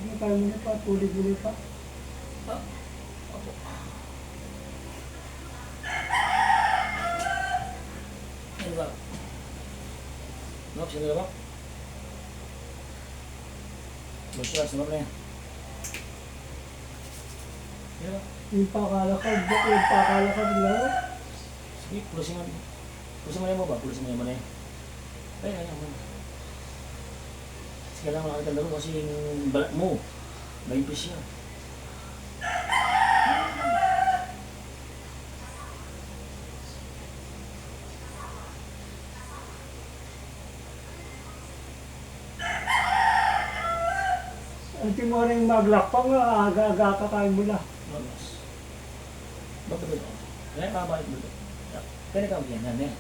Ano tayo muna pa, tuloy-tuloy pa. Ah, opo. Ano ba? No, sino na ba? Basta, sunod na yan. Ano ba? Yung pakalakad, yung pakalakad lang. Sige, pulusin mo. Pulusin mo na mo ba? Pulusin mo na yan. Kaya, kaya. Sige lang, makakita laro kasi yung balat mo. Naimpis siya. Ang mo rin maglakpang, aga-aga kakain mo lang. Malas. Bakit ba ito? Kaya kabait mo ito. Kaya ka yan.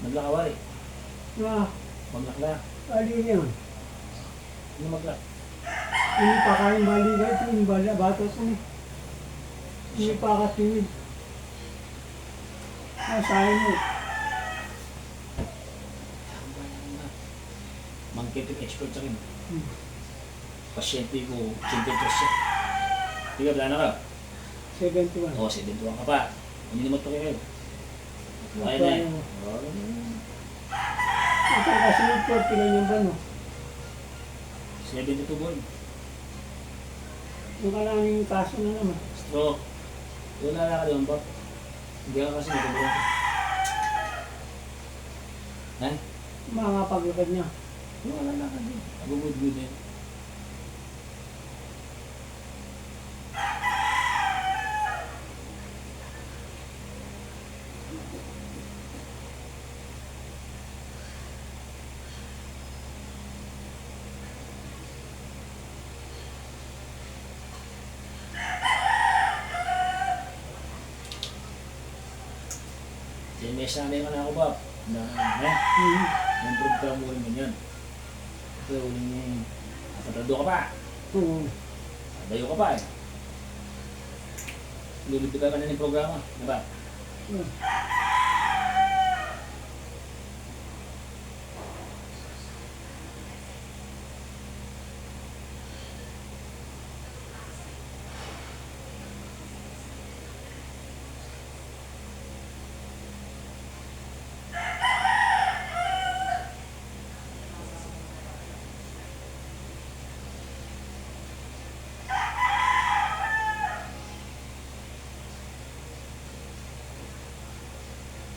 Naglakawari. Na, Maglakla. alin yun. Hindi maglak. Hindi pa kain baliga ito, yung batos mo. Hindi pa katingin. Masahin mo. Mangkipik expert sa akin. Hmm. Pasyente ko, 83 siya. Hindi ka, wala na ka. 71. Oo, 71 ka pa. Hindi naman ito kayo. Kaya na eh. Ito kasunod ko, pinanyan ba no? 72 boy. Yung kalaming kaso na naman. Stroke. Wala na ka doon, Bob. Hindi ka kasi matubulong. Ha? Makakapaglakad niya. Wala na ka doon. Agugud-gud eh. May sanay ka na ako, Bob. Na, yung program mo rin yan. Ito, uling patado ka pa. Oo. Dayo ka pa eh. Lulipit ka na ng programa, di ba?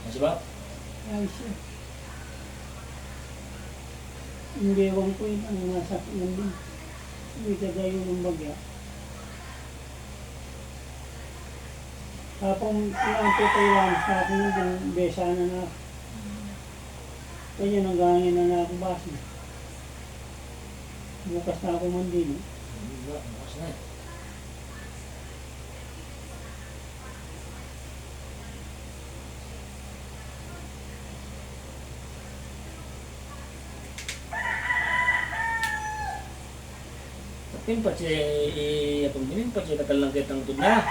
Kasi ba? Ay siya. Hindi ewan ko yun ang nasa nandun. Hindi kagayo ng bagya. Tapos pinapitay lang sa akin yung besa na. Kaya nanggangin na ako basa. Bukas na ako man din. Bukas na eh. Impat siya, impat siya katalang kitang ito na.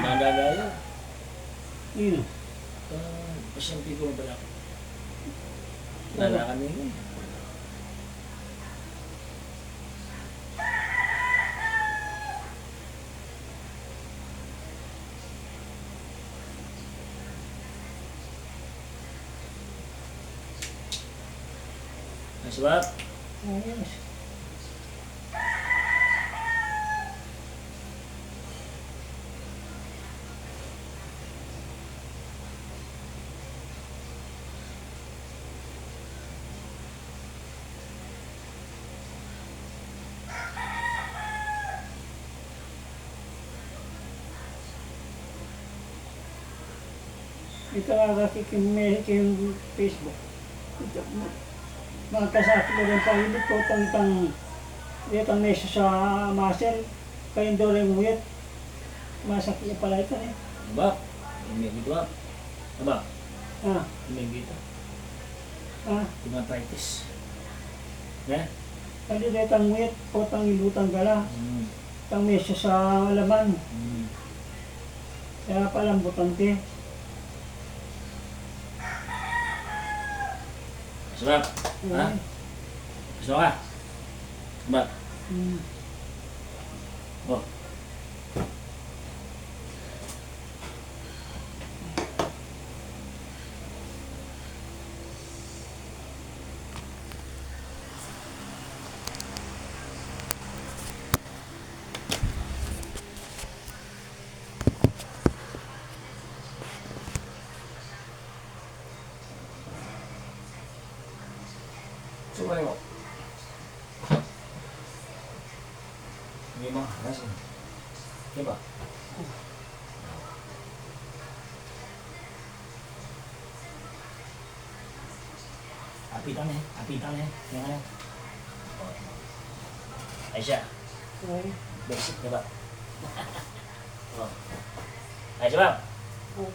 Nagagaya. Yun. Pasyente ko na pala. Nalakan na yun. Aswap. Ayos. Ito kasi yung Facebook. Ito, magkasakit ko rin pahilip ko tang itang nesa sa muscle. Kaya doon rin nguyat. Masakit niya pala ito eh. Ba? May gitu ba? Aba? Ah, May gitu. Dermatitis. Ya? kaya dito ang nguyat ko tang ilutang gala. Tang nesa sa laman. Kaya palambutan te. Aswap. Ha? Aswap ka? Ba? Hmm. Oh. Subukan mo. Hindi mo. Nasa. Diba? Apitan eh. Apitan eh. Yang ano? Ay siya. Okay. Basic, diba? Oh. Ay siya. Oh.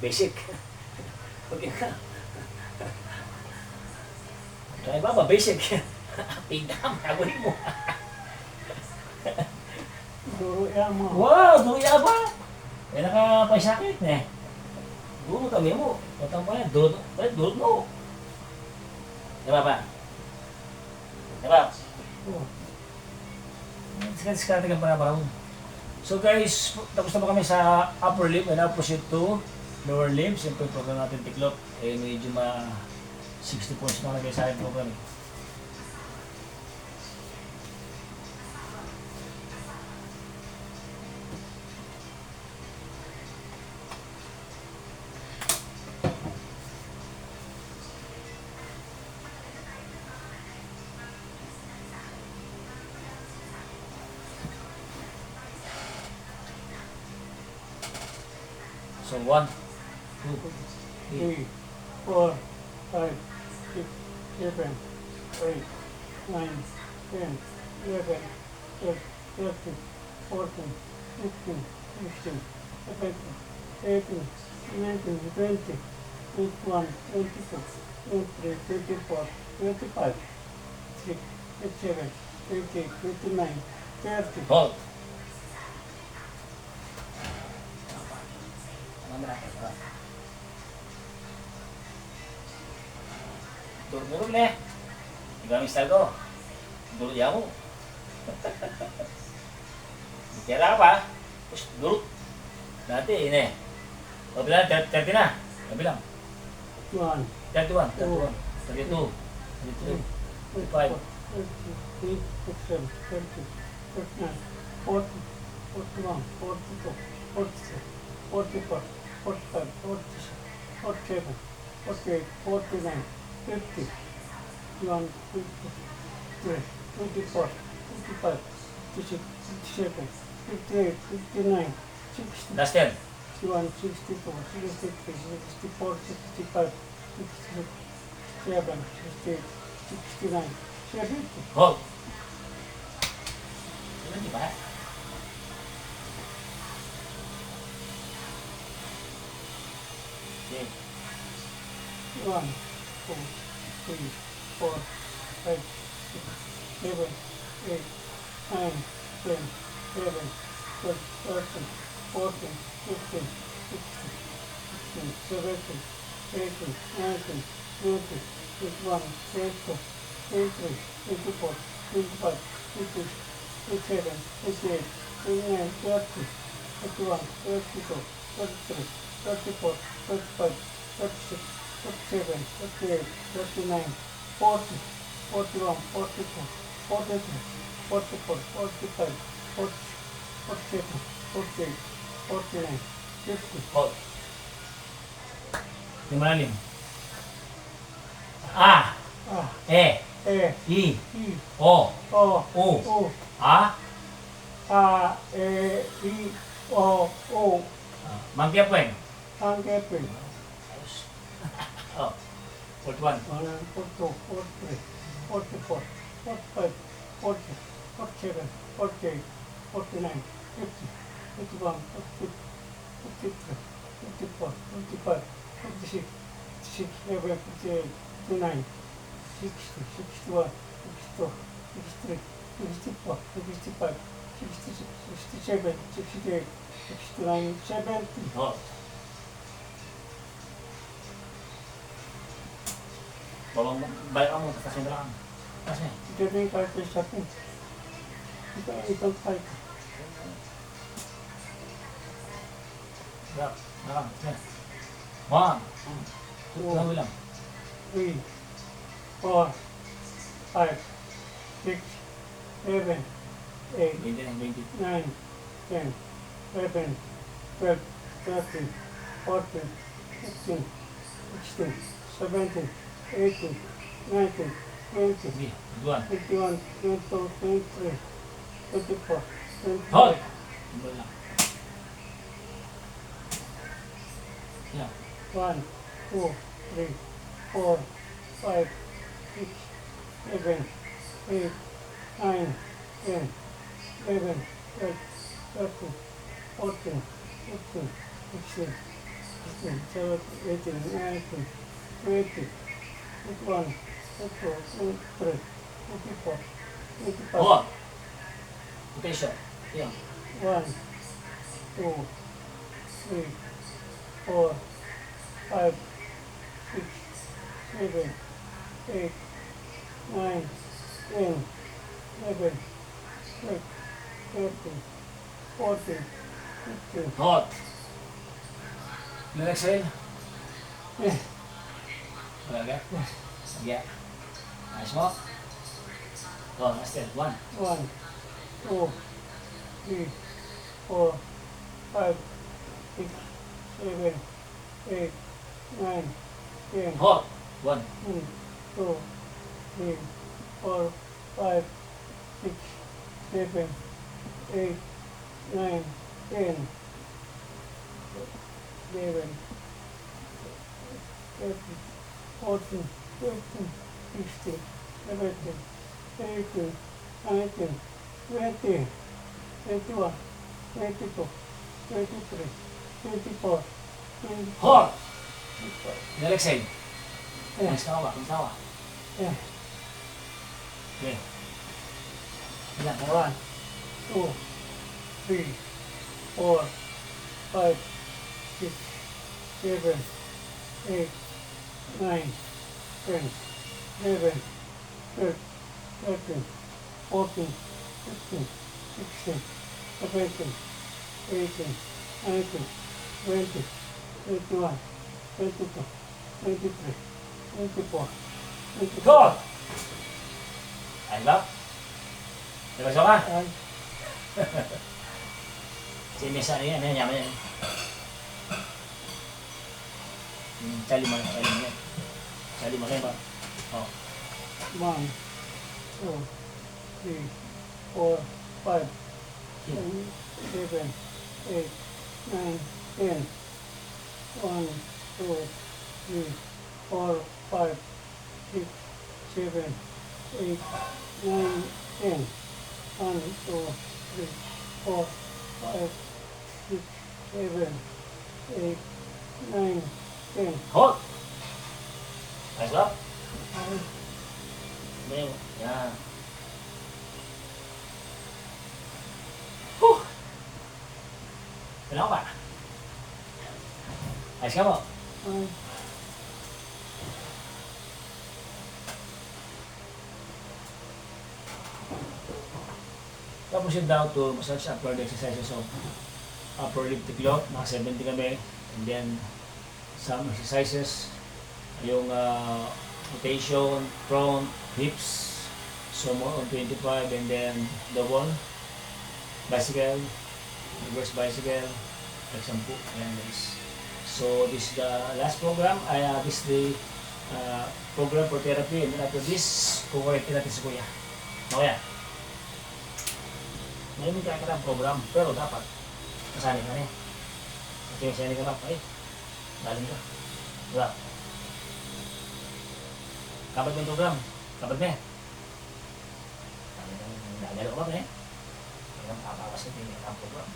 Basic. Okay ka. Kaya ba basic? Apitan. Gagawin mo. Duro yan mo. Wow! Duya ba? Eh, nakapaisakit eh. Duro kami mo. Patang pa yan. Duro mo. Diba pa? Diba? Oh. Diskarte ka para mo. So guys, tapos na ba kami sa upper lip and now proceed to lower lip. Siyempre yung program natin tiklop. Eh medyo 60 points na lagay sa akin program. So 1, 2, 3, 3, 4, 5, 6, 7, 8, 9, 10, 11, 12, 13, 14, 15, 16, 17, 18, 19, 20, 21, 22, 23, 24, 25, 26, 27, 28, 29, 30. hold. Turun deh. Tinggal misal ko. Dulu ya mo. Kira apa? Terus dulu. Nanti ini. Kau bilang 30 na. Kau bilang 1, 31, 31, 32, 33, 35. 36, 37, 38, 39, 40, 41, 42, 43, 44, 45, 46, 47, 48, 49, 50, 51, 52, 53, 54, 55, 56, 57, 58, 59, 60, Last 10. 61, 62, 63, 64, 65, 66, 67, 68, 69, 70. Hold. Ano di ba? Okay. 1, 2, 3, 4, 5, 6, 7, 8, 9, 10, 11, 12, 13, 14, 15, 16, 17, 18, 19, 20, 21, 22, 23, 24, 25, 26, 27, 28, 29, 30, 31, 32, 33, 34, 35, 36, 37, 38, 39, 40, 41, 42, 43, 44, 45, 46, 47, 48, 49, 50. Hold. Yung malalim. A, Ah, E, E, I, I, O, O, U, U, A. A, E, I, O, U, Mangkiapeng. ang kepil. Oh. 41. 42, 43, 44, 45, 40, 47, 48, 49, 50, 51, 52, 53, 54, 55, 56, 56, 57, 58, 59, 60, 61, 62, 63, 64, 65, 66, 67, 68, 69, 70. Oh. Bawang balik mo, tatas yung dalang. Tatas niya. Ito na yung cartridge sa akin. Itong pipe. Drop. Nakam. Yan. 1, 2, lang lang. 3, 4, 5, 6, 7, 8, 20 lang, 20. 9, 10, 11, 12, 13, 14, 15, 16, 17, 18, 19, 20, Sige, duwan. 21, 22, 23, 24, Hold! 25, Tumble lang. Yan. 1, 2, 3, 4, 5, 6, 7, 8, 9, 10, 11, 12, 13, 14, 15, 16, 17, 18, 19, 20, 21, 22, 23, 24, 25, Hold! Rotation. Yan. 1, 2, 3, 4, 5, 6, 7, 8, 9, 10, 11, 12, 13, 14, 15. Hold! Relax exhale. Eh, Wala ka? Sige. Ayos mo. Oh, master. 1. 1, 2, 3, 4, 5, 6, 7, 8, 9, 10, Hold! 1. 2, 3, 4, 5, 6, 7, 8, 9, 10, 11, 13, 14, 15, 16, 17, 18, 19, 20, 21, 22, 23, 24, 25. Hold! Relax exhale. Eh, Ayos ka ba? Kumsa ka? eh. Okay. Ilan? 1, 2, 3, 4, 5, 6, 7, 8, 9, 10, 11, 12, 13, 14, 15, 16, 17, 18, 19, 20, 21, 22, 23, 24, 25. Hold! Ayos ba? Diretso ka? Ay, Si Miss ano yan? Yan, yaman yan. Sali mo yan. Sali mo yan ba? Oh. 1, 2, 3, 4, 5, 6, 7, 8, 9, 10. 1, 2, 3, 4, 5, 6, 7, 8, 9, 10. 1, 2, 3, 4, 5, 6, 7, 8, 9, 10. Hold! Ayos ba? Ay, Mayo. Yan. Huh! Kailangan ba? Ayos ka mo? ay, Tapos yung down to massage upper exercises of upper leg tiklop, mga 70 kami. And then some exercises, yung rotation, front, hips, so more on 25, and then double, bicycle, reverse bicycle, like 10. Ayan guys. So this is the last program. This is the program for therapy. And then after this, kukorek natin si Kuya. Okay. Ngayon kaya ka ng program, pero dapat kasali ka rin. Kasi masali ka lang, ay, galing ka. Diba? Kapat mo yung program, kapat mo eh. Nagalo ka ba eh? Kaya nang papawas ka din ang program.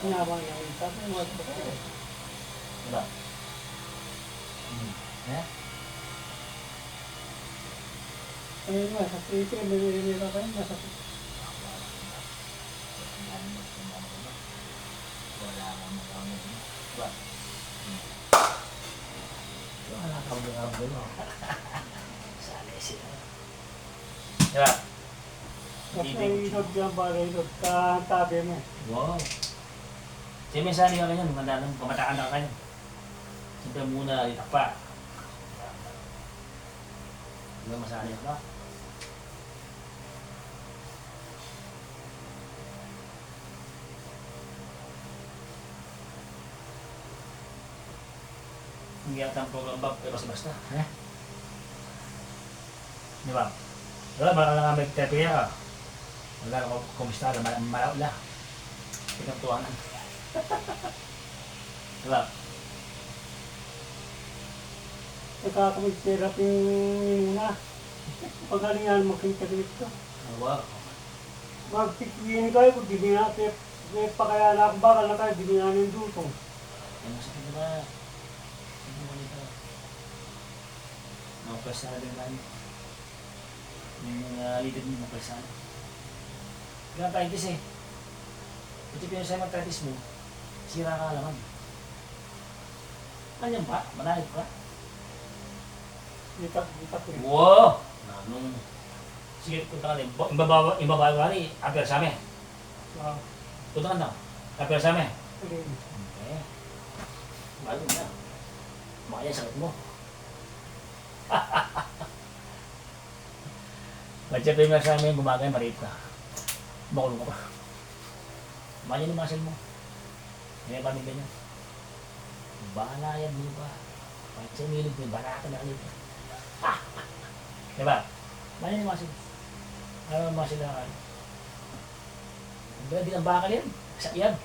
pinabang niya. Sabi mo, wag ba kayo? Diba? Eh? Ayun nga, sa Twitter, nililira kayo, nasa Diba? Wala kang mga bulo. Sali sila. Diba? Tapos nahihilod yan ba, nahihilod ka tabi mo. Wow. Sige, may sali ka ganyan, maganda nung pamataan ka kayo. Siyempre muna, itak pa. Diba masali ka? Hindi yata ang program ba, pero basta. Eh? Di ba? Wala, baka lang may tepe ka. Wala na kumista na malaw na. Pinagtuwanan. Di ba? Nagkakamag-therapy yung muna. Pagalingan makita dito. Wow. Magpikiyin kayo kung di natin. May pakaya na akong bakal na kayo, di namin dutong. Ano sa kanya ba? Ano mo nito? Nakapwesta na din namin. Yung leader mo nakapwesta na. Ganang practice eh. Ito pinag-practice mo, sira ka alaman. Ganyan pa? Manahit pa? Itak ko yun. Wow! Nanong. Sige, punta ka rin. Imbabago ka rin. Aper sa amin. Punta ka na. Aper sa amin. Okay. Bago na. Makaya sakit mo. Badya pa yung sa amin, gumagay, mariit ka. Makulong ka pa. Makaya yung muscle mo. May paming ganyan. Bahala yan mo pa. Badya yung hilig mo, bahala ka na ulit. Diba? Makaya yung muscle. Ano yung muscle na kaya? Hindi ang bakal yan. Sa yan.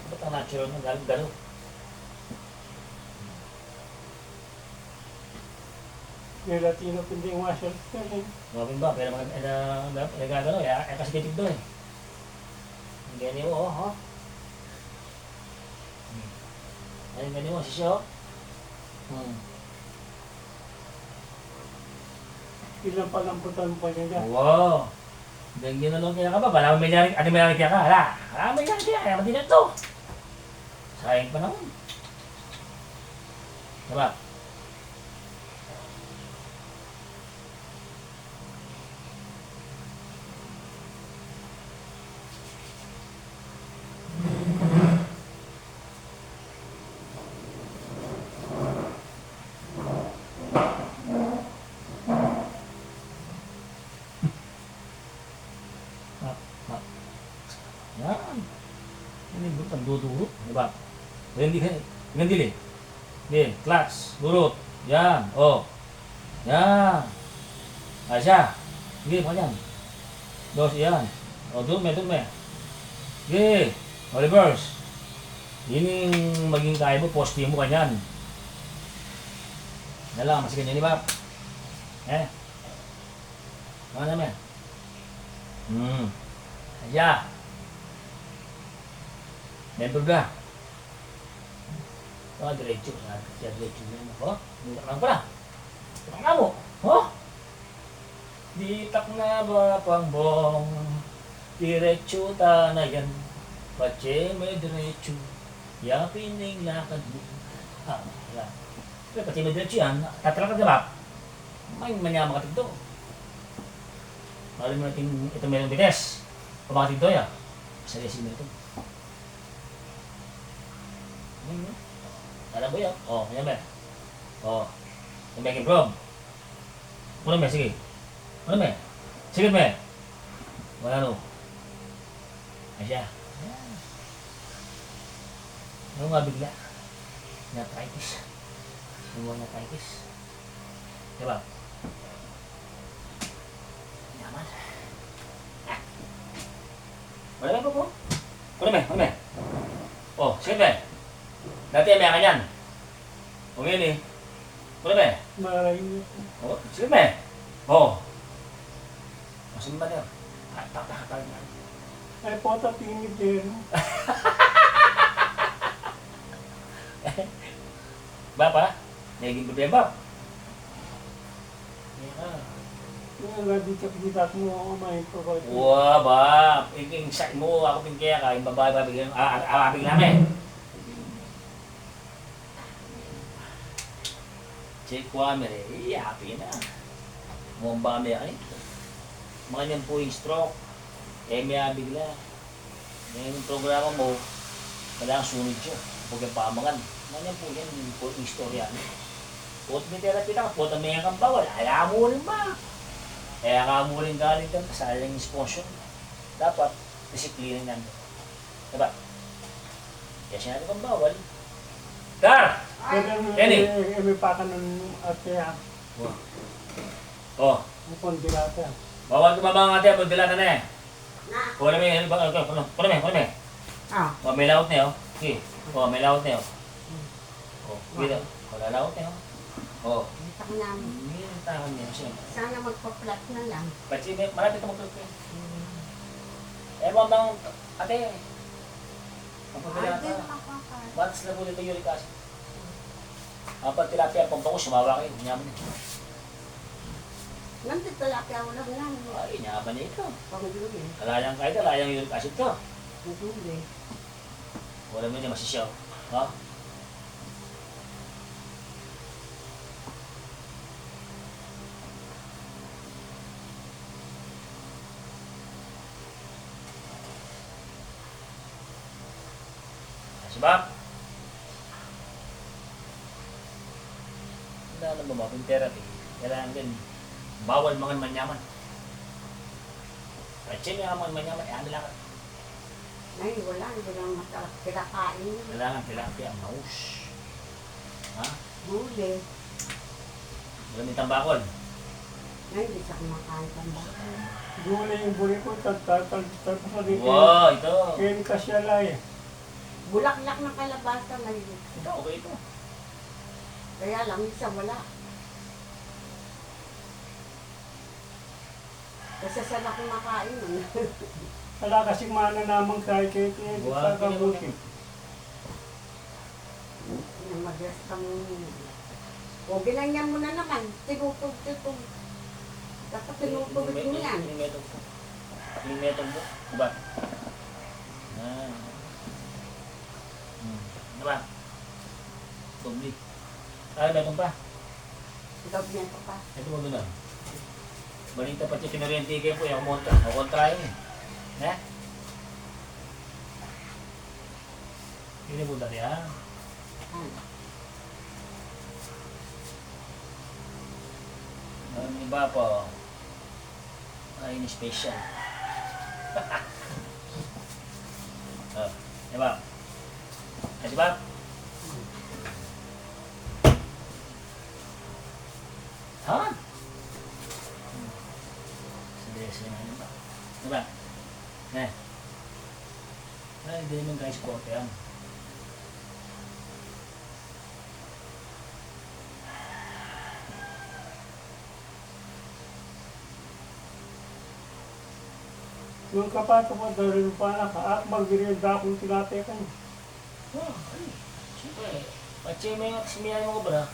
Ba't ang natural mo? Gano'n. Yung Latino pindi yung muscle. Gawin ba? Pero nagagano eh. Kasi titig doon eh. Ganyan mo, oh. Ayun, ganyan mo, sisyo. Ilang palamputan mo pa niya dyan. Wow! Ganyan na lang kaya ka ba? Wala may nangyari, ano may nangyari kaya ka? Wala may nangyari kaya, kaya mati na ito. Sayang pa naman. Diba? Yan. Ini bukan duduk, diba? Ganyan dili. Di, clutch, durut. Yan, oh. Yan. Asya. Sige, panjang. Dos, yan. Oh, dume. Sige. Oh, reverse. Ini yung maging kaya mo, poste mo kanyan. Yan lang, masih ganyan, diba? Ano naman? Asya. Member ka. Diretso. Diretso na yun. Oh, ditak lang pala. Ditak na mo. Oh. Ditak na ba pangbong? Diretso ta na yan. Pache may diretso. Yapin na yung lakad mo. Wala. Pero pache may diretso yan. Tatalakad ka ba? May manyama ka tigdo. Maraming mo natin ito mayroong bites. Pabakatid doon ya. Sarili mo ito. Alam mo yan? Oh, yan ba? Oh, yung may improve. Ano ba? Sige. Ano ba? Sige ba? Wala no. Asya. Ano nga bigla? Nephritis. Yung mga nephritis. Diba? Yaman. Wala ba po? Ano ba? Oh, sige ba? Dati may kanyan. O ngayon eh. Wala ba? Maraming. O, sige ba? O. Masin ba niya? Taktakakal na. Ay, pota tingin din. Ba pa? Naging problema. Dito mo may provide. Wah, ba, yung sak mo, ako pin kaya ka, yung babae, babigyan, abig namin. Check ko kami, happy na. Mukhang ba kami ay. Mga niyan po yung stroke, may bigla. Yung programa mo, kailangan sunod siya. Huwag yung pamangan. Mga niyan po yan, yung istorya. Put may therapy na ka, put may kang bawal, ayaw mo rin ba? Kaya ka mo rin galing ka, kasali yung sponsor. Dapat, disiplina niyan. Diba? Kaya sinabi kang bawal. Dar! Kenny! May paka ng ate ha. Oh. Upon dilata. Bawal ka ba mga ate, pag dilata na eh. Kuna may, kuna may. Ah. Oh, may laot na yun. Okay. Oh, may laot na yun. Oh, gila. Wala laot na yun. Oh. Kita ko namin. Hindi yung tahan niya. Siyempre. Sana magpa-flat na lang. Kasi marami ka magkakit. Ewan bang, ate, kapag Ay, dilata, din makakakal. batas na po dito uric acid. Kapag tilapia, pampa ko, sumawa kayo. Hinyaman niya. Nandito talapia ko lang lang. Ay, hinyaman niya ito. Pangduli. Kalayang kahit, kalayang uric acid to. Pangduli. Wala mo niya masisyaw. Ha? Sebab wala na bumabing therapy. Kailangan din bawal mangan manyaman. At siya nga manyaman, ano lang. Ay, wala. Hindi lang masarap kinakain. Kailangan tilapia, maus. Ha? Huli. Wala may tambakol. Ay, hindi siya kumakain tamba. Gulay yung buli ko, tapos sa dito. Wow, ito. Kaya kasyalay. Bulaklak ng kalabasa na yun. Ito, okay ito. Kaya lang, isa wala. Kasi saan ako kumakain nun. Wala kasing mana namang kahit Wow, sa kabuti. Mag-gas kang... O, ginanyan mo na naman. Tinutog-tutog. Dapat tinutugin mo yan. Yung metong mo. Diba? Ah. Diba? Dobli. Ay, metong pa. Log niya ko pa. Ito mo doon. Balita pa siya kinoriente kayo po. Yung kontra. O kontra yun eh. Eh? Ini po dati ah. Ang iba po. Ay, ini special. Oh, diba? Kasi ba? Ha? Sige na ba? Diba? Eh. Ay, hindi naman guys po. Yan. Yung kapato mo, dahil pa na kaakbag, ginilda akong tilapia ka. Oh, ay. Siyempre. Pati may simihan mo ba?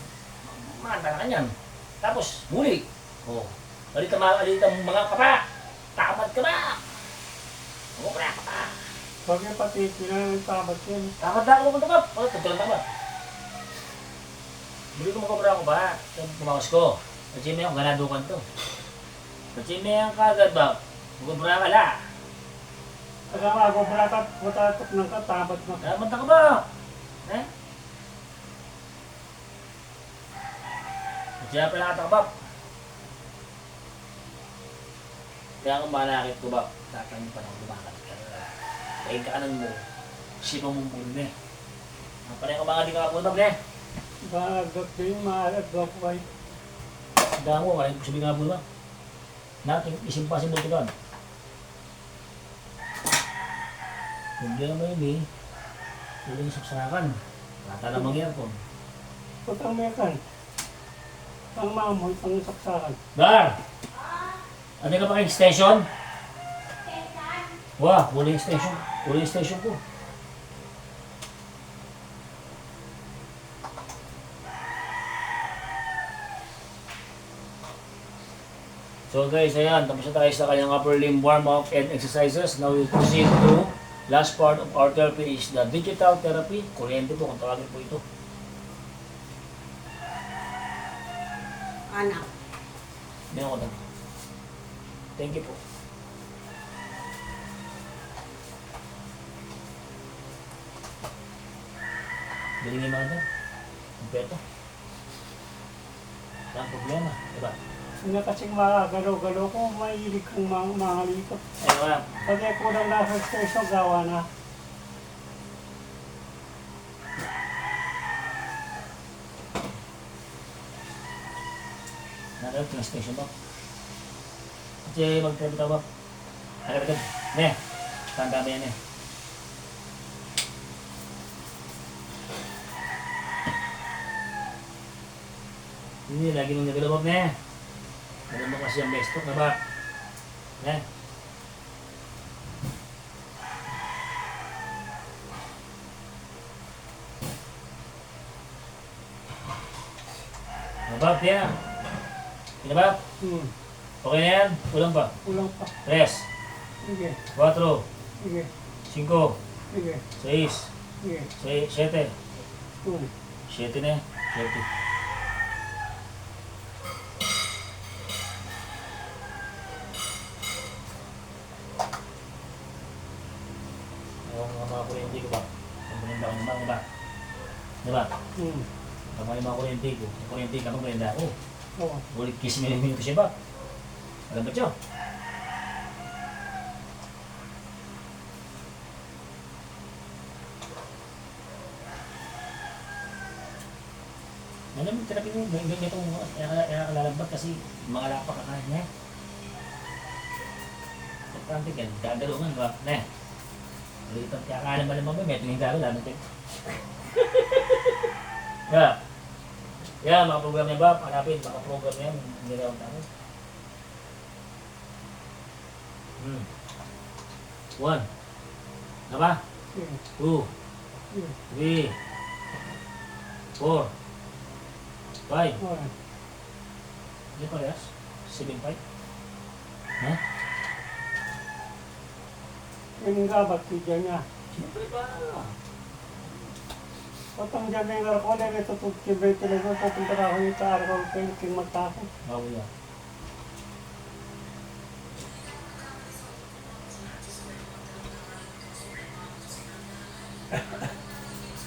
Manta na kanyan. Tapos, muli. Oh. Alita mga kapa. Tamad ka ba? Umukra ka pa. Bagay pati, pinantabat yan. Tamad na ako magkakap. Ano, tagtulang tamad. Bili ko makabra ko ba? Pumakas ko. Pati may ang ganadukan to. Pati may ang kagad ba? Magkabra ka la. Kasama ako, matatok ng katabat mo. Tamad na ka ba? Eh? Pati na pala katakabap. Kaya kung manakit ko ba, tatang pa nang lumakat ka. Kaya kaanan mo, sipa mong puno na eh. Ang panay ko mga di ka kapunta ba eh. Bagak din, maagak ko ay. Damo, maray ko sabi nga puno ba. Natin, isimpa si Butugan. Problema yun eh. Tuloy yung saksakan. Lata na mangyarapon. Pag ang mekan, ang mamoy, ang saksakan. Dar! Ano ka pa kay station? Wah, huli yung station. Huli yung station ko. So guys, ayan, tapos na tayo sa kanyang upper limb warm-up and exercises. Now we proceed to last part of our therapy is the digital therapy. Kuryente po kung tawagin po ito. Anak. Hindi ako na. Thank you po. Galing yung mga doon. Kompleto. Walang problema, diba? Hindi kasing magalaw-galaw ko, mahilig kang mahalikot. Ayun nga. Pag ako lang nasa station, gawa na. Nakakit na station ba? Kasi mag-therapy ka ba? Agad-agad. Ne, tanda mo yan eh. Hindi, lagi mong nagalabog ne. Alam mo kasi ang bestok na ba? Ne? Nabab, tiyan. Pinabab? Okay na yan? Kulang pa? Kulang pa. 3, Sige, 4, sige, 5, sige, 6, sige. 7. 1, 7 na yan. 7. Yung mga kuryente ko ba? Ang kuryente ako naman, diba? Diba? Pag may mga kuryente ko, kuryente ka pag kuryente ako. Oo. Ulit kiss minuto siya ba? Alam ba siya? Ano mo, therapy mo, ganyan itong lalabag kasi mga lapak kakain niya. Importante yan, dadalungan ba? Ne? Ulit ang kakain naman naman, may tingin garo, lalo tayo. Yeah. Yeah, mga program niya ba? Hanapin, mga program niya, hindi na ang tao. 1. Na ba? Sige, 2, sige. 3, 4, 5. Oo. Hindi parehas? 7, 5? Ha? Yung gabat, sige niya. Siyempre ba? Patang dyan na yung arko na ito, tutibay talaga, pupunta na ako yung arko, king magtako. Bago yan.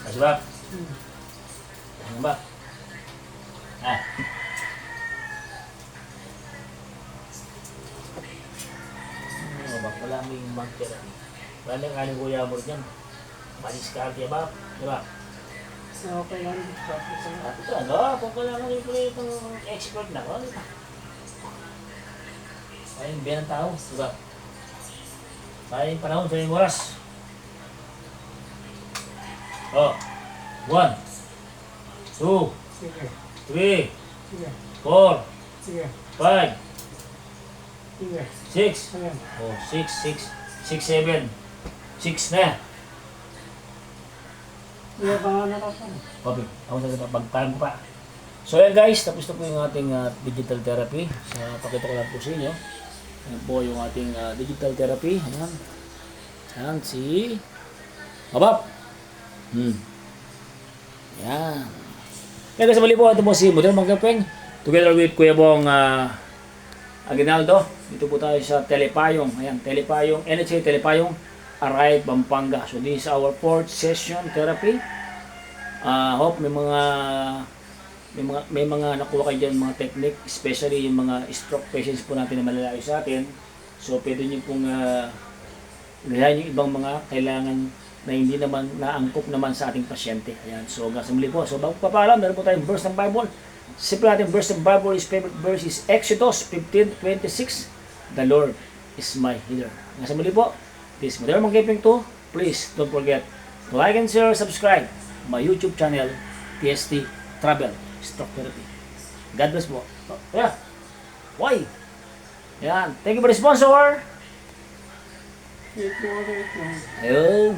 Kasi ba? Ano ba? Ah. Ano ba? Wala mo yung magtira. Wala na kanin kuya mo dyan. Madiskarte ba? Di ba? Okay lang, sabi ko na. At ito ano? Kung kailangan yung pala itong expert na ko. Kaya yung biyan ng tao. Di ba? Kaya yung panahon sa yung oras. Oh. 1, 2, Sige, 3, sige, 4, sige, 5, sige. 6. Ayan. Oh, 6, 6, 6, 7. 6 na. Iya ba nga nakasama? Okay, ako sa pag-time ko pa. So yan guys, tapos na po yung ating digital therapy. So, pakita ko lang po sa inyo. Yan po yung ating digital therapy. Ayan. Ayan si Abab. Yan. Kaya guys, muli po, ito po si Modern Magkapeng. Together with Kuya Bong Aguinaldo. Dito po tayo sa Telepayong. Ayan, Telepayong, NHA Telepayong, Aray, Pampanga. So this is our 4th session therapy. Hope may mga nakuha kayo dyan, mga technique, especially yung mga stroke patients po natin na malalayo sa atin. So pwede nyo pong gayahin yung ibang mga kailangan na hindi naman naangkop naman sa ating pasyente. Ayan. So hanggang sa muli po. So bago papaalam, meron po tayong verse ng Bible. Simple natin verse ng Bible, his favorite verse is Exodus 15:26. The Lord is my healer. Hanggang sa muli po. This is Modern Magkapeng 2. Please don't forget to like and share, subscribe my YouTube channel, TST Travel Stroke Therapy. God bless po. Oh, yeah. Why? Yan. Thank you for the sponsor. Ito ulit. Ayun.